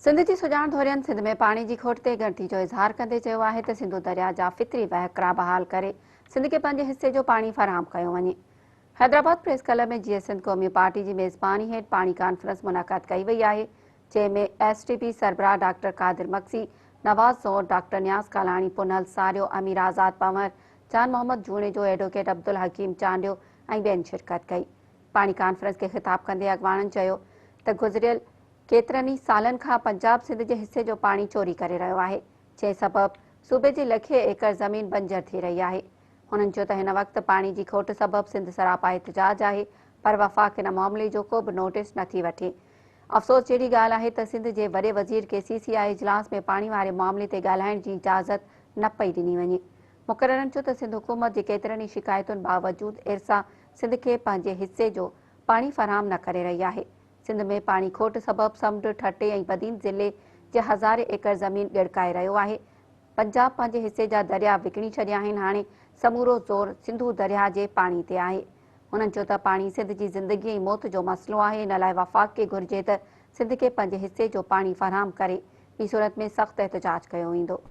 सिंध जी सुजाण धोरियन सिंध में पानी की खोट ते ॻणती जो इज़हार कंदे चयो आहे त सिंधु दरिया जा फितरी वहकरा बहाल करे सिंध के पंहिंजे हिस्से जो पानी फराहम कयो वञे। हैदराबाद प्रेस क्लब में जीअं सिंध क़ौमी पार्टी की मेज़बानी हेठि पानी कॉन्फ्रेंस मुनक़द कई वई आहे, जंहिंमें एसटीपी सरबराह डॉक्टर कादिर मक्सी, नवाज़ ज़ोर, डॉक्टर न्याज़ कालाणी, पुनल सारियो, अमीर आज़ाद पंवर, जान मोहम्मद जूणे जो एडवोकेट अब्दुल हकीम चांडियो ऐं ॿियनि शिरकत कई। पानी कॉन्फ्रेंस के खिताब कंदे अॻवाननि चयो त गुज़िरियल केतिरनि सालनि खां पंजाब सिंध जे हिस्से जो पानी चोरी करे रहियो आहे, जंहिं सबबि सूबे जी लखे एकड़ ज़मीन बंजर थी रही आहे। हुननि चयो त हिन वक़्तु पानी जी खोट सबबि सिंध सरापा एहतिजाज आहे, पर वफ़ाक़ हिन मामले जो को बि नोटिस नथी वठे। अफ़सोस जहिड़ी ॻाल्हि आहे त सिंध जे वॾे वज़ीर खे CCI इजलास में पाणी वारे मामले ते ॻाल्हाइण जी इजाज़त न पई ॾिनी वञे। मुक़ररनि चयो त सिंध हुकूमत जी केतिरनि ई शिकायतुनि बावजूदि इरसा सिंध खे पंहिंजे हिस्से जो पाणी फराहम न करे रही आहे। सिंध में पानी खोट सबबि समुंड, ठटे ऐं बदीन ज़िले जे हज़ारे एकड़ ज़मीन गिड़काए रहियो आहे। पंजाब पंहिंजे हिस्से जा दरिया विकिणी छॾिया आहिनि। हाणे समूरो ज़ोर सिंधु दरिया जे पाणी ते आहे। हुननि चयो त पाणी सिंध जी ज़िंदगी ऐं मौत जो मसइलो आहे। इन लाइ वफ़ाक़ खे घुर्जे त सिंध खे पंहिंजे हिस्से जो पाणी फराहम करे, ॿी सूरत में सख़्तु एहतिजाज कयो वेंदो।